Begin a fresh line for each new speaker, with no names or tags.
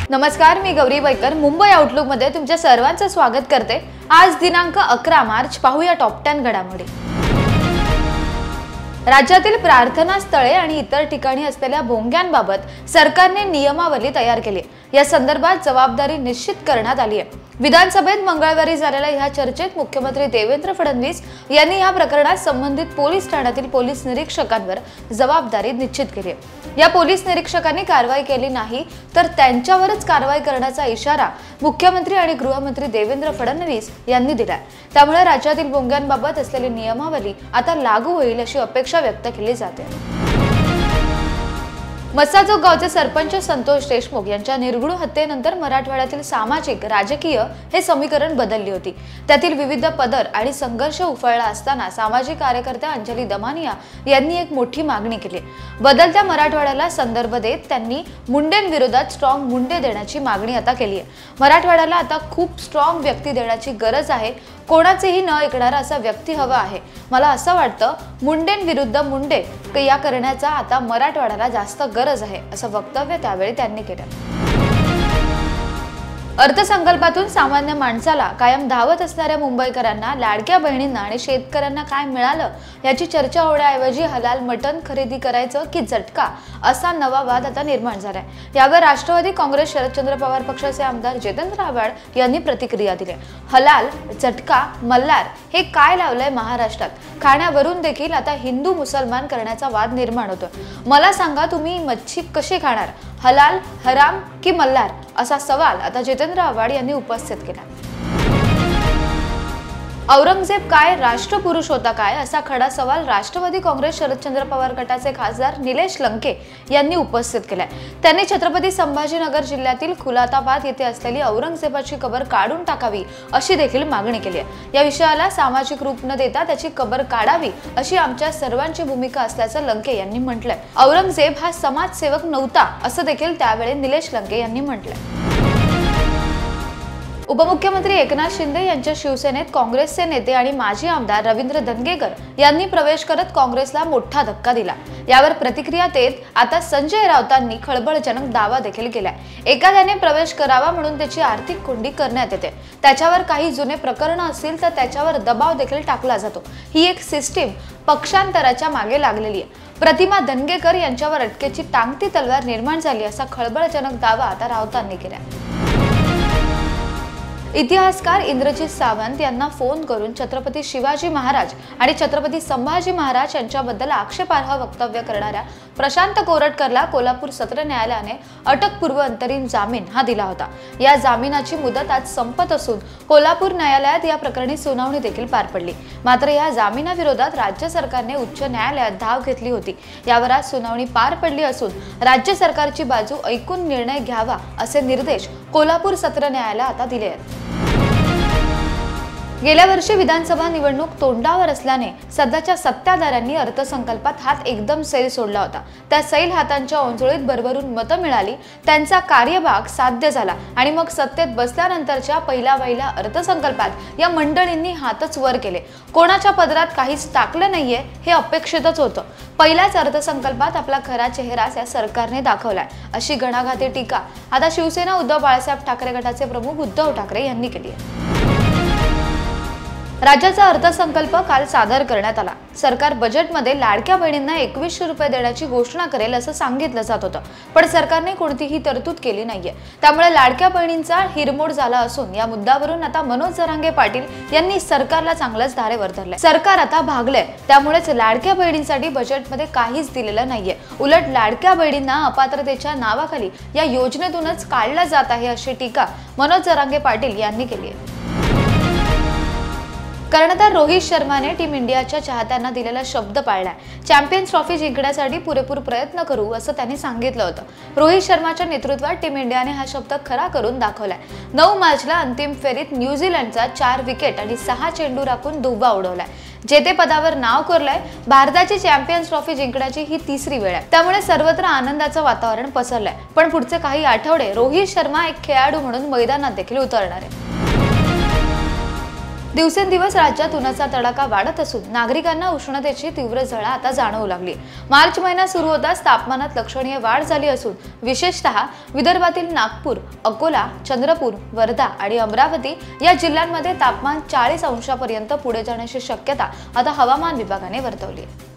नमस्कार, मी Gauri Baker Mumbai outlook मध्ये तुमच्या सर्वांचं स्वागत करते। आज दिनांक 11 मार्च पाहूया टॉप 10 घडामोडी। राज्यातील प्रार्थना स्थळे आणि इतर ठिकाणी असलेल्या भोंग्यांबाबत सरकारने नियमावली तयार केली। या संदर्भात जबाबदारी निश्चित करण्यात आली आहे। विधानसभेत मंगळवारी झालेल्या या चर्चेत मुख्यमंत्री देवेंद्र फडणवीस यांनी या प्रकरणात संबंधित पोलीस ठाण्यातील पोलीस निरीक्षकांवर जबाबदारी निश्चित केली आहे। या पोलीस निरीक्षकांनी कारवाई केली नाही तर त्यांच्यावरच कारवाई करण्याचा इशारा मुख्यमंत्री आणि गृहमंत्री देवेंद्र फडणवीस यांनी दिलाय। त्यामुळे राज्यातील भोंग्यांबाबत असलेली नियमावली आता लागू होईल अशी अपेक्षा व्यक्त केली जाते। मस्साजोग गावचे सरपंच संतोष देशमुख यांच्या निर्घृण हत्येनंतर मराठवाड्यातील सामाजिक राजकीय हे समीकरण बदलली होती। त्यातील विविध पदर आणि संघर्ष उफाळला असताना सामाजिक कार्यकर्त्या अंजली दमानिया यांनी एक मोठी मागणी केली। बदलत्या मराठवाड्याला संदर्भ देत त्यांनी मुंडेंविरोधात स्ट्रॉंग मुंडे देण्याची मागणी आता केली आहे। मराठवाड्याला आता खूप स्ट्रॉंग व्यक्ती देण्याची गरज आहे। कोणाचेही न ऐकणारा असा व्यक्ती हवा आहे। मला असं वाटतं मुंडेंविरुद्ध मुंडे या करण्याचा आता मराठवाड्याला जास्त गरज आहे, असं वक्तव्य त्यावेळी त्यांनी केलं। अर्थसंकल्पातून सामान्य माणसाला कायम धावत असणाऱ्या मुंबईकरांना, लाडक्या बहिणींना आणि शेतकऱ्यांना काय मिळालं याची चर्चा होण्याऐवजी हलाल मटण खरेदी करायचं की झटका असा नवा वाद आता निर्माण झालाय। यावर राष्ट्रवादी काँग्रेस शरदचंद्र पवार पक्षाचे आमदार जितेंद्र आव्हाड यांनी प्रतिक्रिया दिली। हलाल, झटका, मल्हार हे काय लावलंय महाराष्ट्रात? खाण्यावरून देखील आता हिंदू मुसलमान करण्याचा वाद निर्माण होतोय। मला सांगा, तुम्ही मच्छी कशी खाणार? हलाल, हराम की मल्हार असा सवाल आता जितेंद्र आव्हाड यांनी उपस्थित केला। औरंगजेब काय राष्ट्रपुरुष होता काय असा खडा सवाल राष्ट्रवादी काँग्रेस शरदचंद्र पवार गटाचे खासदार निलेश लंके यांनी उपस्थित केलाय। त्यांनी छत्रपती संभाजीनगर जिल्ह्यातील खुलाताबाद येथे असलेली औरंगजेबाची कबर काढून टाकावी अशी देखील मागणी केली आहे। या विषयाला सामाजिक रूप न देता त्याची कबर काढावी अशी आमच्या सर्वांची भूमिका असल्याचं लंके यांनी म्हटलंय। औरंगजेब हा समाजसेवक नव्हता असं देखील त्यावेळी निलेश लंके यांनी म्हटलंय। उपमुख्यमंत्री एकनाथ शिंदे यांच्या शिवसेनेत काँग्रेसचे नेते आणि माजी आमदार रवींद्र धंगेकर यांनी प्रवेश करत काँग्रेसला मोठा धक्का दिला। यावर प्रतिक्रिया देत आता संजय राऊतांनी खळबळजनक दावा देखील केलाय। एखाद्याने प्रवेश करावा म्हणून त्याची आर्थिक कोंडी करण्यात येते। त्याच्यावर काही जुने प्रकरण असतील तर त्याच्यावर दबाव देखील टाकला जातो। ही एक सिस्टीम पक्षांतराच्या मागे लागलेली आहे। प्रतिमा धनगेकर यांच्यावर अटकेची टांगती तलवार निर्माण झाली असा खळबळजनक दावा आता राऊतांनी केलाय। इतिहासकार इंद्रजित सावंत यांना फोन करून छत्रपती शिवाजी महाराज आणि छत्रपती संभाजी महाराज यांच्याबद्दल आक्षेपार्ह वक्तव्य करणाऱ्या प्रशांत कोरटकरला कोल्हापूर सत्र न्यायालयाने अटकपूर्व अंतरिम जामीन हा दिला होता। या जामिनाची मुदत आज संपत असून कोल्हापूर न्यायालयात या प्रकरणी सुनावणी देखील पार पडली। मात्र या जामिनाविरोधात राज्य सरकारने उच्च न्यायालयात धाव घेतली होती। यावर आज सुनावणी पार पडली असून राज्य सरकारची बाजू ऐकून निर्णय घ्यावा असे निर्देश कोल्हापूर सत्र न्यायालयाला आता दिले आहेत। गेल्या वर्षी विधानसभा निवडणूक तोंडावर असल्याने सध्याच्या सत्ताधाऱ्यांनी अर्थसंकल्पात हात एकदम सैल सोडला होता। त्या सैल हातांच्या ओंजळीत भरभरून मतं मिळाली, त्यांचा कार्यभाग साध्य झाला आणि मग सत्तेत बसल्यानंतरच्या पहिल्या अर्थसंकल्पात या मंडळींनी हातच वर केले। कोणाच्या पदरात काहीच टाकलं नाहीये हे अपेक्षितच होतं। पहिल्याच अर्थसंकल्पात आपला खरा चेहरा या सरकारने दाखवलाय अशी घणाघाती टीका आता शिवसेना उद्धव बाळासाहेब ठाकरे गटाचे प्रमुख उद्धव ठाकरे यांनी केली आहे। राज्याचा अर्थसंकल्प काल सादर करण्यात आला। सरकार बजेटमध्ये लाडक्या बहिणींना 2100 रुपये देण्याची घोषणा करेल असं सांगितलं जात होतं, पण सरकारने कोणतीही तरतूद केली नाहीये। त्यामुळे लाडक्या बहिणींचा हिरमोड झाला असून या मुद्द्यावरून आता मनोज जरांगे पाटील यांनी सरकारला चांगलंच धारेवर धरलंय। सरकार आता भागलंय, त्यामुळेच लाडक्या बहिणींसाठी बजेटमध्ये काहीच दिलेलं नाहीये। उलट लाडक्या बहिणींना अपात्रतेच्या नावाखाली या योजनेतूनच काढलं जात आहे अशी टीका मनोज जरांगे पाटील यांनी केली आहे। कर्णधार रोहित शर्माने टीम इंडियाच्या चाहत्यांना दिलेला शब्द पाळलाय। चॅम्पियन्स ट्रॉफी जिंकण्यासाठी पुरेपूर प्रयत्न करू असं त्यांनी सांगितलं होतं। रोहित शर्माच्या नेतृत्वात टीम इंडियाने हा शब्द खरा करून दाखवलाय। 9 मार्चला अंतिम फेरीत न्यूझीलंडचा 4 विकेट आणि 6 चेंडू राखून धुव्वा उडवलाय। जेतेपदावर नाव कोरलंय। भारताची चॅम्पियन्स ट्रॉफी जिंकण्याची ही तिसरी वेळ आहे, त्यामुळे सर्वत्र आनंदाचं वातावरण पसरलंय। पण पुढचे काही आठवडे रोहित शर्मा एक खेळाडू म्हणून मैदानात देखील उतरणार आहे। दिवसेंदिवस राज्यात उन्हाचा तडाखा वाढत असून नागरिकांना उष्णतेची तीव्र झळा आता जाणवू लागली। मार्च महिना सुरू होताच तापमानात लक्षणीय वाढ झाली असून विशेषतः विदर्भातील नागपूर, अकोला, चंद्रपूर, वर्धा आणि अमरावती या जिल्ह्यांमध्ये तापमान 40 अंशापर्यंत पुढे जाण्याची शक्यता आता हवामान विभागाने वर्तवली आहे।